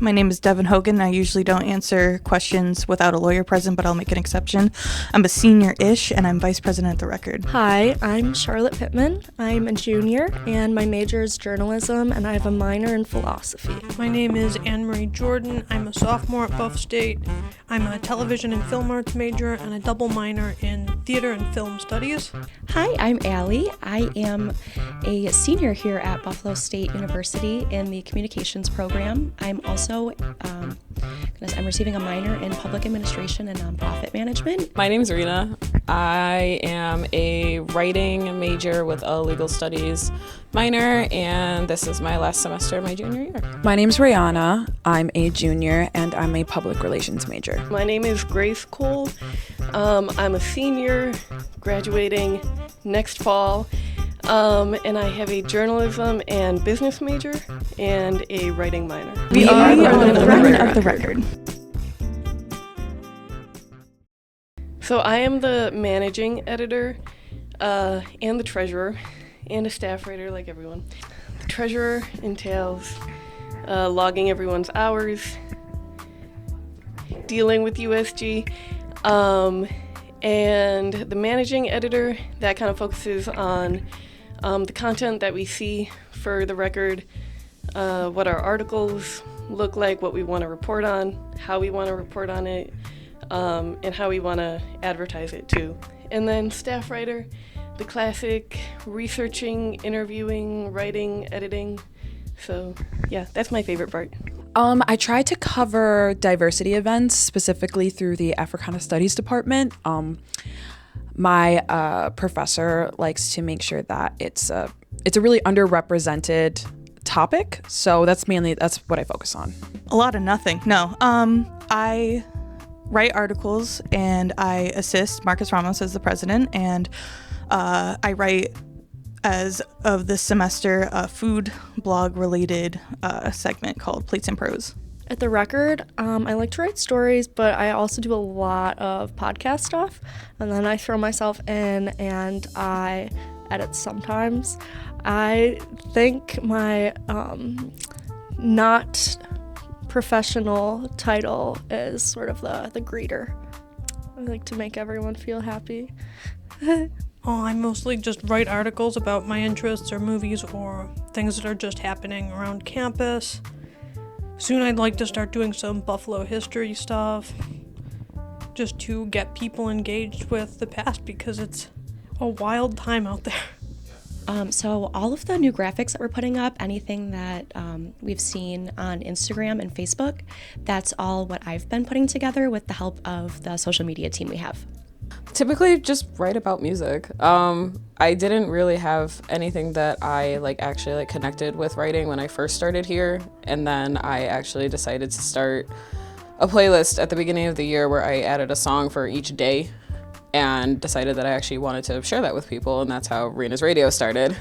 My name is Devin Hogan. I usually don't answer questions without a lawyer present, but I'll make an exception. I'm a senior-ish, and I'm vice president at the Record. Hi, I'm Charlotte Pittman. I'm a junior, and my major is journalism, and I have a minor in philosophy. My name is AnneMarie Jordan. I'm a sophomore at Buff State. I'm a television and film arts major and a double minor in theater and film studies. Hi, I'm Allie. I am a senior here at Buffalo State University in the communications program. I'm also I'm receiving a minor in public administration and nonprofit management. My name's Rena. I am a writing major with a legal studies minor, and this is my last semester of my junior year. My name's RaeAnna. I'm a junior, and I'm a public relations major. My name is Grace Cole. I'm a senior, graduating next fall. And I have a journalism and business major and a writing minor. We are the Record of the Record. So I am the managing editor and the treasurer and a staff writer like everyone. The treasurer entails logging everyone's hours, dealing with USG, and the managing editor, that kind of focuses on the content that we see for the Record, what our articles look like, what we want to report on, how we want to report on it, and how we want to advertise it too. And then staff writer, the classic researching, interviewing, writing, editing. So yeah, that's my favorite part. I try to cover diversity events, specifically through the Africana Studies department. My professor likes to make sure that it's a really underrepresented topic, so that's what I focus on. A lot of nothing. No. I write articles and I assist Marcus Ramos as the president, and I write, as of this semester, a food blog related segment called Plates and Prose. At the Record, I like to write stories, but I also do a lot of podcast stuff, and then I throw myself in and I edit sometimes. I think my not professional title is sort of the greeter. I like to make everyone feel happy. I mostly just write articles about my interests or movies or things that are just happening around campus. Soon I'd like to start doing some Buffalo history stuff, just to get people engaged with the past, because it's a wild time out there. So all of the new graphics that we're putting up, anything that we've seen on Instagram and Facebook, that's all what I've been putting together with the help of the social media team we have. Typically just write about music. I didn't really have anything that I actually connected with writing when I first started here, and then I actually decided to start a playlist at the beginning of the year where I added a song for each day and decided that I actually wanted to share that with people, and that's how Rena's Radio started.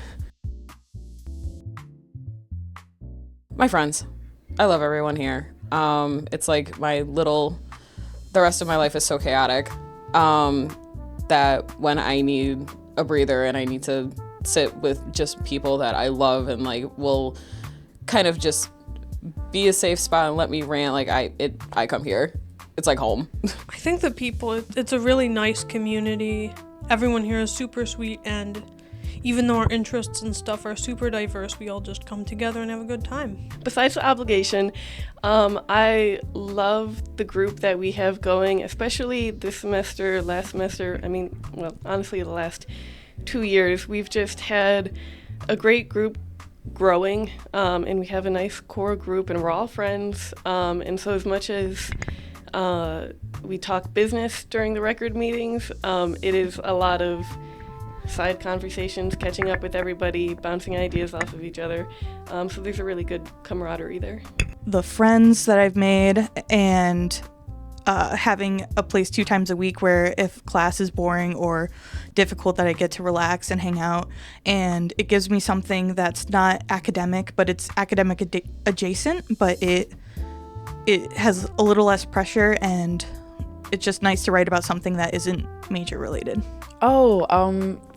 My friends. I love everyone here. It's like the rest of my life is so chaotic that when I need a breather and I need to sit with just people that I love and will kind of just be a safe spot and let me rant, I come here. It's like home. I think the people, it's a really nice community. Everyone here is super sweet, and even though our interests and stuff are super diverse, we all just come together and have a good time. Besides the obligation, I love the group that we have going, especially this semester, last semester. Honestly, the last 2 years. We've just had a great group growing, and we have a nice core group, and we're all friends. And so as much as we talk business during the Record meetings, it is a lot of side conversations, catching up with everybody, bouncing ideas off of each other. So there's a really good camaraderie there. The friends that I've made, and having a place 2 times a week where if class is boring or difficult, that I get to relax and hang out, and it gives me something that's not academic, but it's academic adjacent, but it has a little less pressure, and it's just nice to write about something that isn't major related.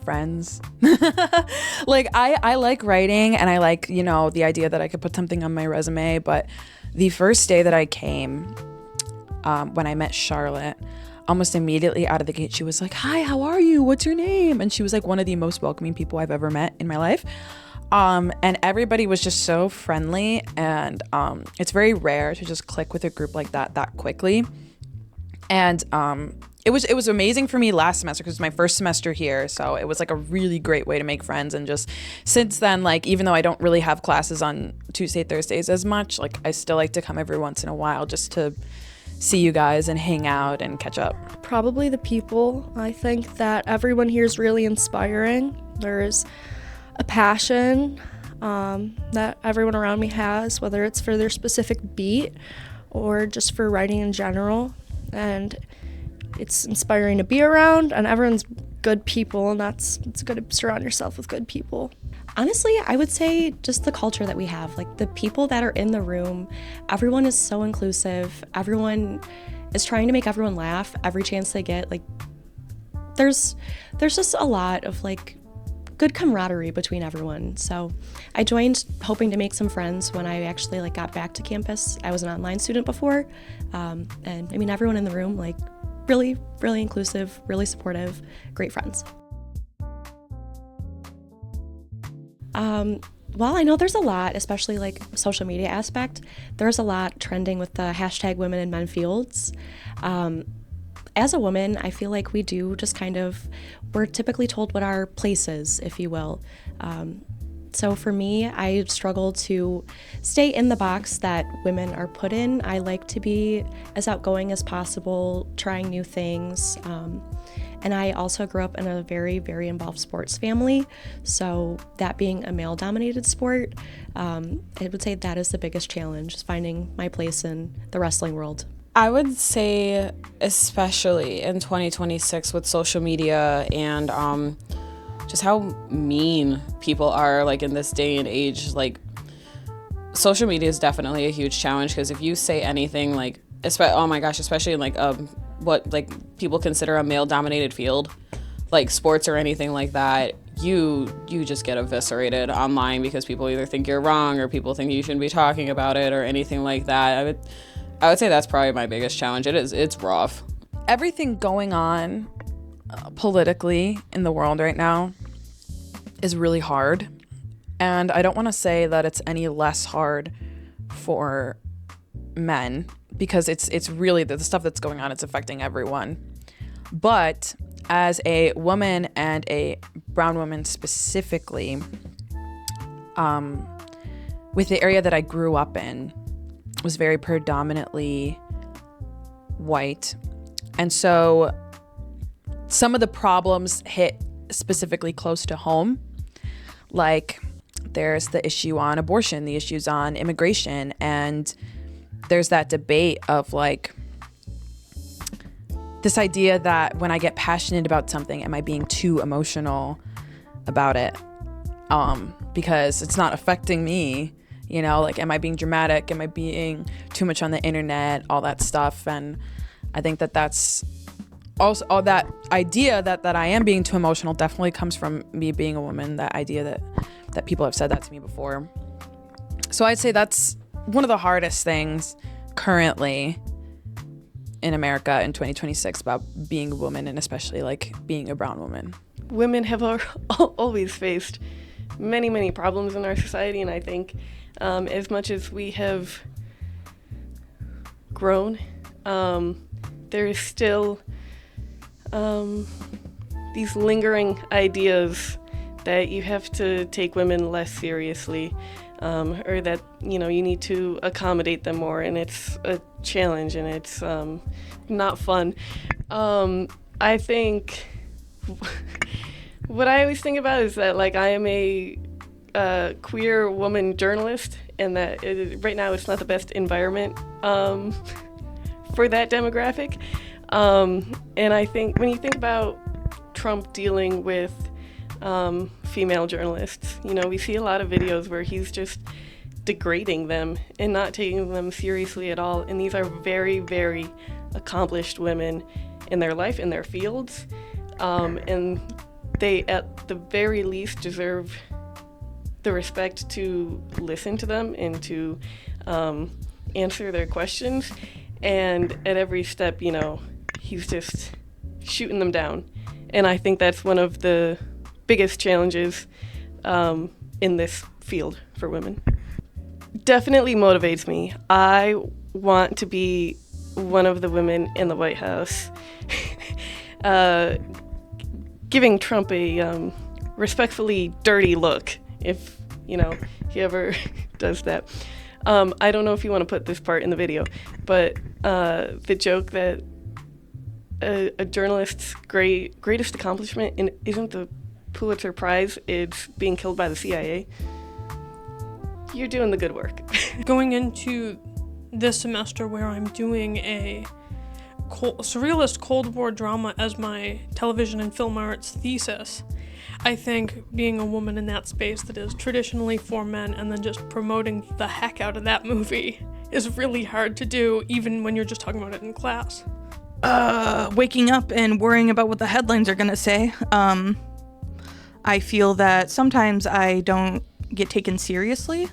friends. Like I like writing, and I like, you know, the idea that I could put something on my resume. But the first day that I came, when I met Charlotte, almost immediately out of the gate, she was like, "Hi, how are you? What's your name?" And she was like one of the most welcoming people I've ever met in my life. And everybody was just so friendly, and it's very rare to just click with a group like that quickly. And it was amazing for me last semester because it was my first semester here, so it was like a really great way to make friends. And just since then, like, even though I don't really have classes on Tuesday, Thursdays as much, like I still like to come every once in a while just to see you guys and hang out and catch up. Probably the people. I think that everyone here is really inspiring. There's a passion that everyone around me has, whether it's for their specific beat or just for writing in general. And it's inspiring to be around, and everyone's good people, and it's good to surround yourself with good people. Honestly, I would say just the culture that we have, like the people that are in the room, everyone is so inclusive. Everyone is trying to make everyone laugh every chance they get. Like there's just a lot of like good camaraderie between everyone. So I joined hoping to make some friends when I actually like got back to campus. I was an online student before. And I mean, everyone in the room, like really, really inclusive, really supportive, great friends. Well, I know there's a lot, especially like social media aspect. There's a lot trending with the hashtag women in men fields. As a woman, I feel like we do just we're typically told what our place is, if you will. So for me, I struggle to stay in the box that women are put in. I like to be as outgoing as possible, trying new things. And I also grew up in a very, very involved sports family. So that being a male-dominated sport, I would say that is the biggest challenge, is finding my place in the wrestling world. I would say, especially in 2026 with social media and just how mean people are, like in this day and age, like social media is definitely a huge challenge, because if you say anything like, oh my gosh, especially in like what like people consider a male-dominated field, like sports or anything like that, you just get eviscerated online because people either think you're wrong or people think you shouldn't be talking about it or anything like that. I would say that's probably my biggest challenge. It's rough. Everything going on politically in the world right now is really hard. And I don't want to say that it's any less hard for men, because it's really the stuff that's going on, it's affecting everyone. But as a woman, and a brown woman specifically, with the area that I grew up in was very predominantly white. And so some of the problems hit specifically close to home. Like there's the issue on abortion, the issues on immigration, and there's that debate of like this idea that when I get passionate about something, am I being too emotional about it? Because it's not affecting me, you know, like, am I being dramatic? Am I being too much on the internet? All that stuff. And I think that that's also all that idea that I am being too emotional definitely comes from me being a woman, that idea that people have said that to me before. So I'd say that's one of the hardest things currently in America in 2026 about being a woman, and especially like being a brown woman. Women have always faced many, many problems in our society, and I think as much as we have grown, there is still these lingering ideas that you have to take women less seriously, or that, you know, you need to accommodate them more, and it's a challenge, and it's not fun. I think what I always think about is that, like, I am a queer woman journalist, and that right now it's not the best environment for that demographic. And I think when you think about Trump dealing with female journalists, you know, we see a lot of videos where he's just degrading them and not taking them seriously at all. And these are very, very accomplished women in their life, in their fields. And they at the very least deserve the respect to listen to them and to answer their questions. And at every step, you know, he's just shooting them down. And I think that's one of the biggest challenges in this field for women. Definitely motivates me. I want to be one of the women in the White House giving Trump a respectfully dirty look, if, you know, he ever does that. I don't know if you want to put this part in the video, but the joke that a journalist's greatest accomplishment isn't the Pulitzer Prize, it's being killed by the CIA. You're doing the good work. Going into this semester where I'm doing a surrealist Cold War drama as my television and film arts thesis, I think being a woman in that space that is traditionally for men and then just promoting the heck out of that movie is really hard to do, even when you're just talking about it in class. Waking up and worrying about what the headlines are gonna say. I feel that sometimes I don't get taken seriously,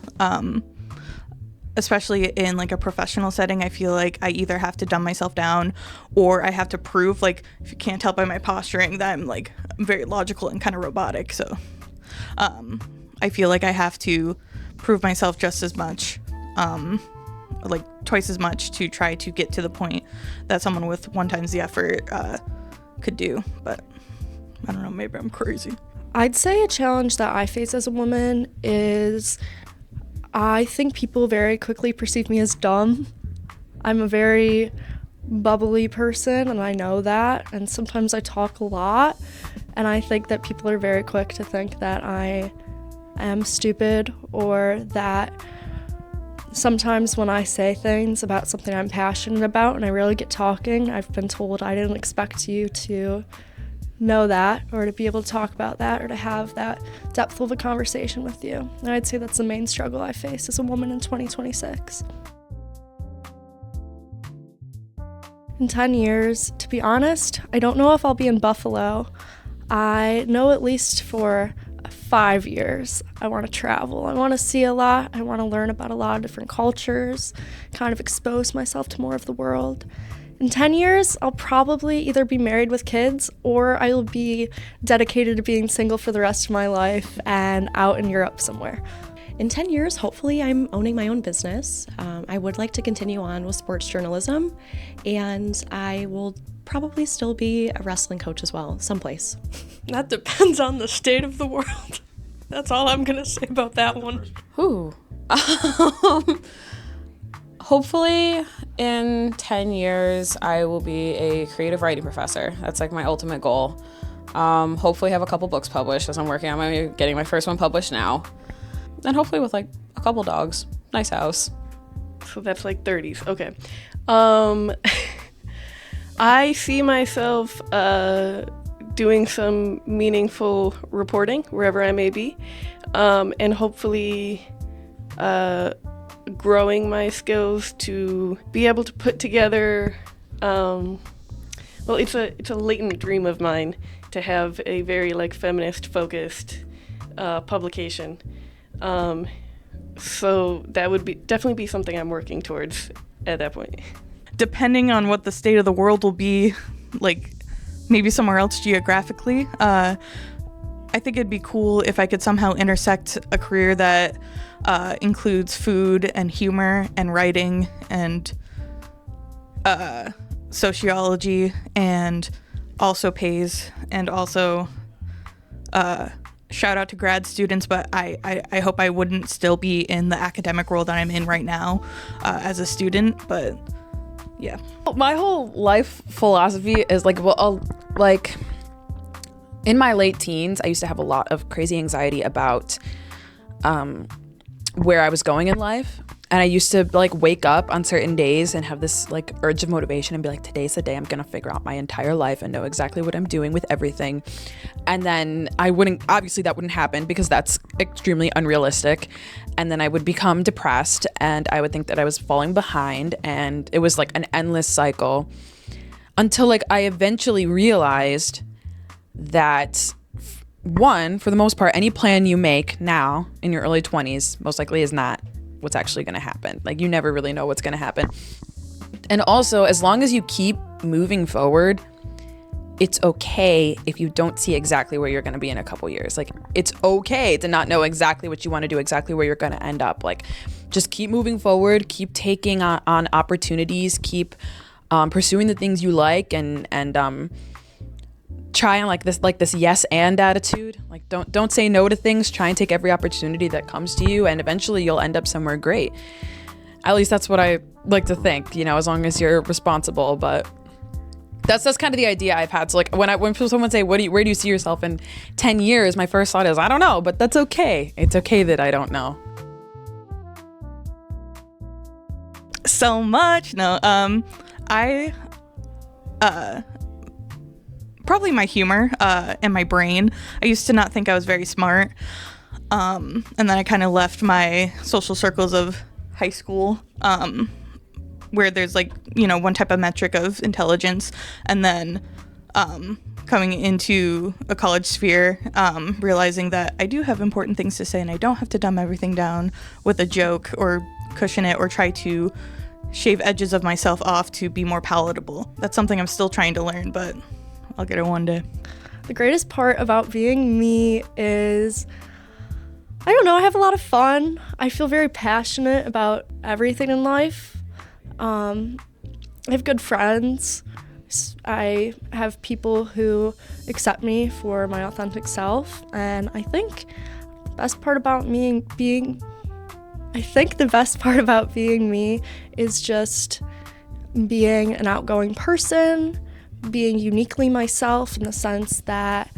especially in like a professional setting. I feel like I either have to dumb myself down or I have to prove, like, if you can't tell by my posturing, that I'm very logical and kind of robotic. So I feel like I have to prove myself just as much, like twice as much, to try to get to the point that someone with 1 times the effort could do. But I don't know, maybe I'm crazy. I'd say a challenge that I face as a woman is I think people very quickly perceive me as dumb. I'm a very bubbly person, and I know that, and sometimes I talk a lot, and I think that people are very quick to think that I am stupid, or that sometimes when I say things about something I'm passionate about and I really get talking, I've been told I didn't expect you to know that, or to be able to talk about that, or to have that depth of a conversation with you. And I'd say that's the main struggle I face as a woman in 2026. In 10 years, to be honest, I don't know if I'll be in Buffalo. I know at least for 5 years I want to travel. I want to see a lot. I want to learn about a lot of different cultures, kind of expose myself to more of the world. In 10 years, I'll probably either be married with kids, or I will be dedicated to being single for the rest of my life and out in Europe somewhere. In 10 years, hopefully I'm owning my own business. I would like to continue on with sports journalism, and I will probably still be a wrestling coach as well, someplace. That depends on the state of the world. That's all I'm gonna say about that one. Ooh. Hopefully in 10 years, I will be a creative writing professor. That's like my ultimate goal. Hopefully have a couple books published, as I'm working on getting my first one published now. And hopefully with like a couple dogs, nice house. So that's like 30s. Okay. I see myself doing some meaningful reporting wherever I may be, and hopefully growing my skills to be able to put together, well, it's a latent dream of mine to have a very like feminist focused publication. So that would definitely be something I'm working towards at that point. Depending on what the state of the world will be, like maybe somewhere else geographically, I think it'd be cool if I could somehow intersect a career that includes food and humor and writing and sociology, and also pays, and also shout out to grad students, but I hope I wouldn't still be in the academic role that I'm in right now as a student, but yeah. My whole life philosophy is like, in my late teens, I used to have a lot of crazy anxiety about where I was going in life. And I used to like wake up on certain days and have this like urge of motivation and be like, today's the day I'm gonna figure out my entire life and know exactly what I'm doing with everything. And then obviously that wouldn't happen because that's extremely unrealistic. And then I would become depressed and I would think that I was falling behind, and it was like an endless cycle until like I eventually realized that one, for the most part, any plan you make now in your early 20s most likely is not what's actually going to happen. Like, you never really know what's going to happen. And also, as long as you keep moving forward, it's okay if you don't see exactly where you're going to be in a couple years. Like, it's okay to not know exactly what you want to do, exactly where you're going to end up. Like, just keep moving forward, keep taking on opportunities, keep pursuing the things you like, and try on like this yes and attitude. Like, don't say no to things. Try and take every opportunity that comes to you, and eventually you'll end up somewhere great. At least that's what I like to think, you know, as long as you're responsible. But that's kind of the idea I've had. So like when someone say, where do you see yourself in 10 years? My first thought is, I don't know, but that's okay. It's okay that I don't know. So much. No, I probably my humor and my brain. I used to not think I was very smart. And then I kind of left my social circles of high school, where there's like, you know, one type of metric of intelligence, and then coming into a college sphere, realizing that I do have important things to say and I don't have to dumb everything down with a joke or cushion it or try to shave edges of myself off to be more palatable. That's something I'm still trying to learn, but I'll get it one day. The greatest part about being me is, I don't know, I have a lot of fun. I feel very passionate about everything in life. I have good friends. I have people who accept me for my authentic self. And I think the best part about being me is just being an outgoing person, being uniquely myself in the sense that,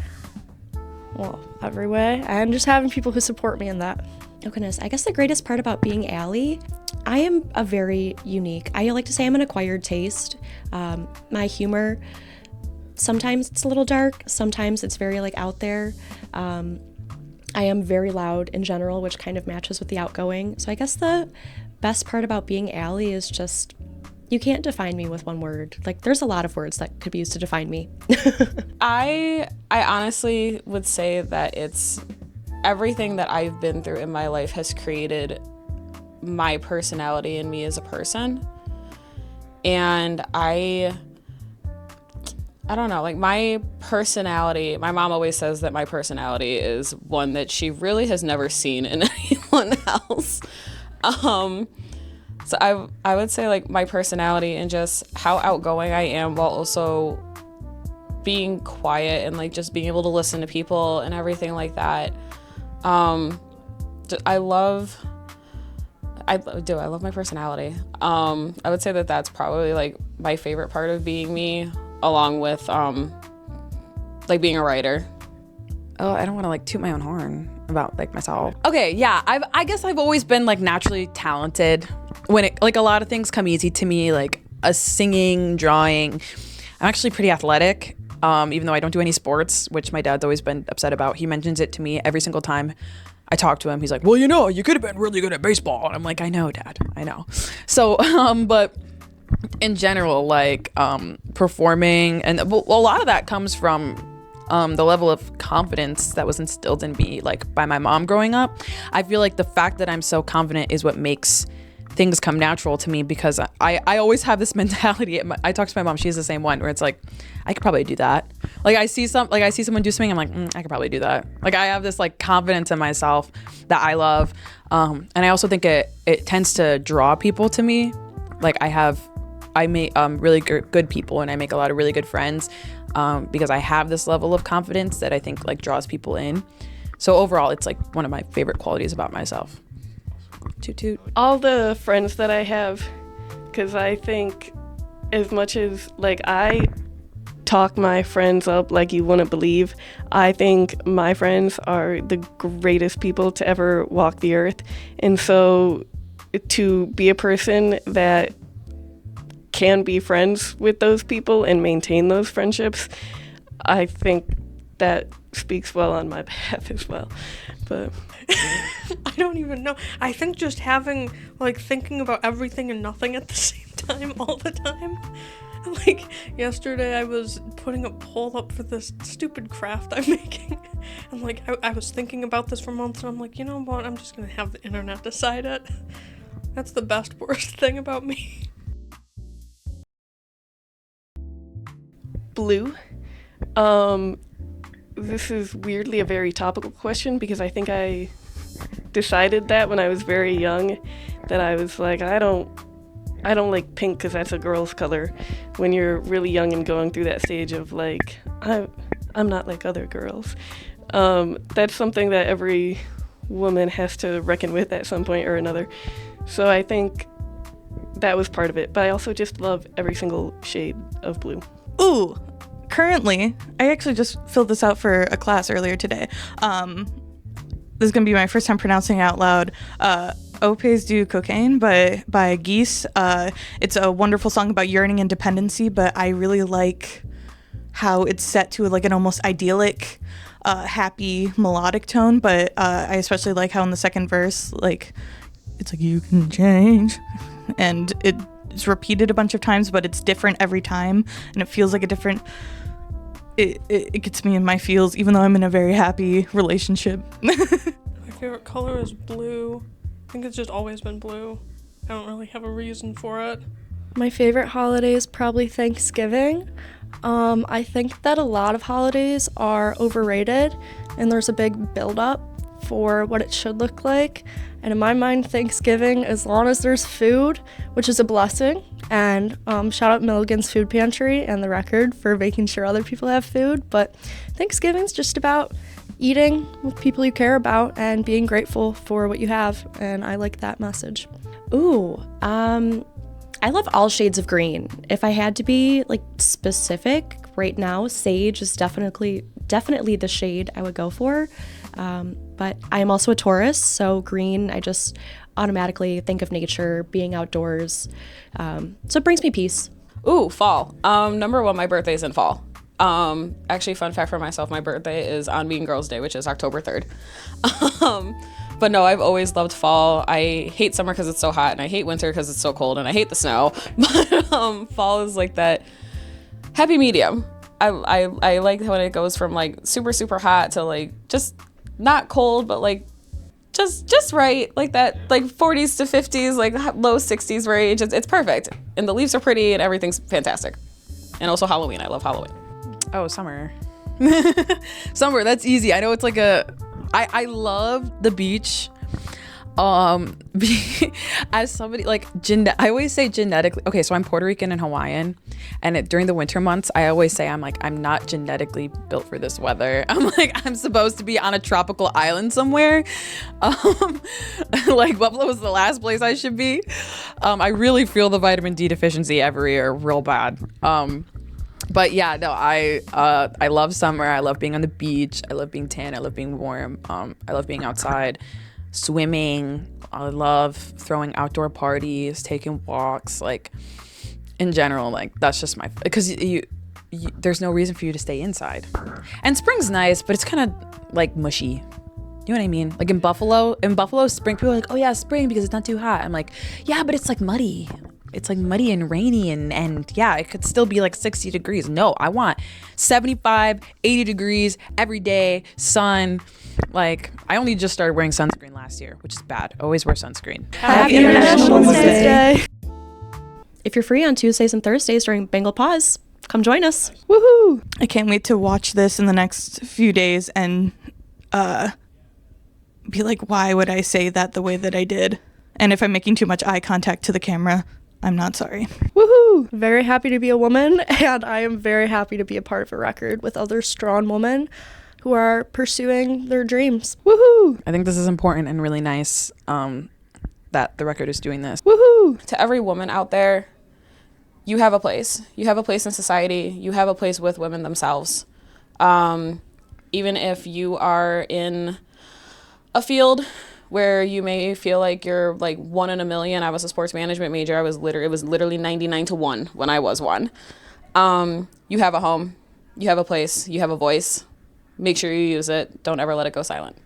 well, every way, and just having people who support me in that. Oh goodness, I guess the greatest part about being Allie, I am a very unique, I like to say I'm an acquired taste. My humor, sometimes it's a little dark, sometimes it's very like out there. I am very loud in general, which kind of matches with the outgoing. So I guess the best part about being Allie is just, you can't define me with one word. Like, there's a lot of words that could be used to define me. I honestly would say that it's everything that I've been through in my life has created my personality and me as a person. And I don't know, like my personality, my mom always says that my personality is one that she really has never seen in anyone else. So I would say like my personality and just how outgoing I am while also being quiet and like just being able to listen to people and everything like that. I love my personality. I would say that that's probably like my favorite part of being me, along with like being a writer. Oh, I don't want to like toot my own horn about like myself. Okay, yeah, I guess I've always been like naturally talented. When it like a lot of things come easy to me, like singing, drawing. I'm actually pretty athletic, even though I don't do any sports, which my dad's always been upset about. He mentions it to me every single time I talk to him. He's like, well, you know, you could have been really good at baseball. And I'm like, I know, Dad, I know. So, but in general, like performing, and a lot of that comes from the level of confidence that was instilled in me, like by my mom growing up. I feel like the fact that I'm so confident is what makes things come natural to me, because I always have this mentality. I talk to my mom, she's the same one, where it's like, I could probably do that. Like I see someone do something, I'm like, I could probably do that. Like I have this like confidence in myself that I love. And I also think it tends to draw people to me. Like I make really good people, and I make a lot of really good friends because I have this level of confidence that I think like draws people in. So overall, it's like one of my favorite qualities about myself. Toot toot. All the friends that I have, because I think as much as like I talk my friends up like you wouldn't believe, I think my friends are the greatest people to ever walk the earth. And so to be a person that can be friends with those people and maintain those friendships, I think that speaks well on my behalf as well. But I don't even know. I think just having, like, thinking about everything and nothing at the same time time, all the time. Like, yesterday I was putting a poll up for this stupid craft I'm making. And, like, I was thinking about this for months, and I'm like, you know what? I'm just gonna have the internet decide it. That's the best, worst thing about me. Blue. This is weirdly a very topical question because I think I decided that when I was very young, that I was like, I don't like pink because that's a girl's color. When you're really young and going through that stage of like, I'm not like other girls. That's something that every woman has to reckon with at some point or another. So I think that was part of it. But I also just love every single shade of blue. Ooh, currently, I actually just filled this out for a class earlier today. This is going to be my first time pronouncing it out loud. Opes du Cocaine by Geese. It's a wonderful song about yearning and dependency, but I really like how it's set to like an almost idyllic, happy melodic tone. But I especially like how in the second verse, like, it's like, you can change, and it's repeated a bunch of times, but it's different every time, and it feels like a different. It gets me in my feels, even though I'm in a very happy relationship. My favorite color is blue. I think it's just always been blue. I don't really have a reason for it. My favorite holiday is probably Thanksgiving. I think that a lot of holidays are overrated, and there's a big build-up for what it should look like. And in my mind, Thanksgiving, as long as there's food, which is a blessing, and shout out Milligan's Food Pantry and The Record for making sure other people have food, but Thanksgiving's just about eating with people you care about and being grateful for what you have, and I like that message. Ooh, I love all shades of green. If I had to be like specific right now, sage is definitely the shade I would go for. But I am also a Taurus, so green, I just automatically think of nature, being outdoors. So it brings me peace. Ooh, fall. Number one, my birthday's in fall. Actually, fun fact for myself, my birthday is on Mean Girls Day, which is October 3rd. But no, I've always loved fall. I hate summer because it's so hot, and I hate winter because it's so cold, and I hate the snow. But fall is like that happy medium. I like when it goes from like super, super hot to like just not cold, but like just right, like that, like 40s to 50s, like low 60s range. It's perfect, and the leaves are pretty, and everything's fantastic. And also Halloween. I love Halloween. Oh, summer. Summer, that's easy. I know it's like I love the beach. As somebody like I always say genetically, okay, so I'm Puerto Rican and Hawaiian, and during the winter months I always say I'm not genetically built for this weather. I'm supposed to be on a tropical island somewhere. Like Buffalo is the last place I should be. I really feel the vitamin D deficiency every year real bad. But yeah, no, I love summer. I love being on the beach. I love being tan. I love being warm. I love being outside, swimming. I love throwing outdoor parties, taking walks. Like in general, like that's just because you there's no reason for you to stay inside. And spring's nice, but it's kind of like mushy. You know what I mean? Like in Buffalo, spring, people are like, oh yeah, spring because it's not too hot. I'm like, yeah, but it's like muddy. It's like muddy and rainy and yeah, it could still be like 60 degrees. No, I want 75, 80 degrees every day, sun. Like, I only just started wearing sunscreen last year, which is bad. Always wear sunscreen. Happy International Women's Day. If you're free on Tuesdays and Thursdays during Bengal Pause, come join us. Woohoo! I can't wait to watch this in the next few days and be like, why would I say that the way that I did? And if I'm making too much eye contact to the camera, I'm not sorry. Woohoo! Very happy to be a woman, and I am very happy to be a part of a record with other strong women who are pursuing their dreams. Woohoo! I think this is important and really nice that the record is doing this. Woohoo! To every woman out there, you have a place. You have a place in society. You have a place with women themselves. Even if you are in a field where you may feel like you're like one in a million. I was a sports management major. It was literally 99 to 1 when I was one. You have a home, you have a place, you have a voice. Make sure you use it. Don't ever let it go silent.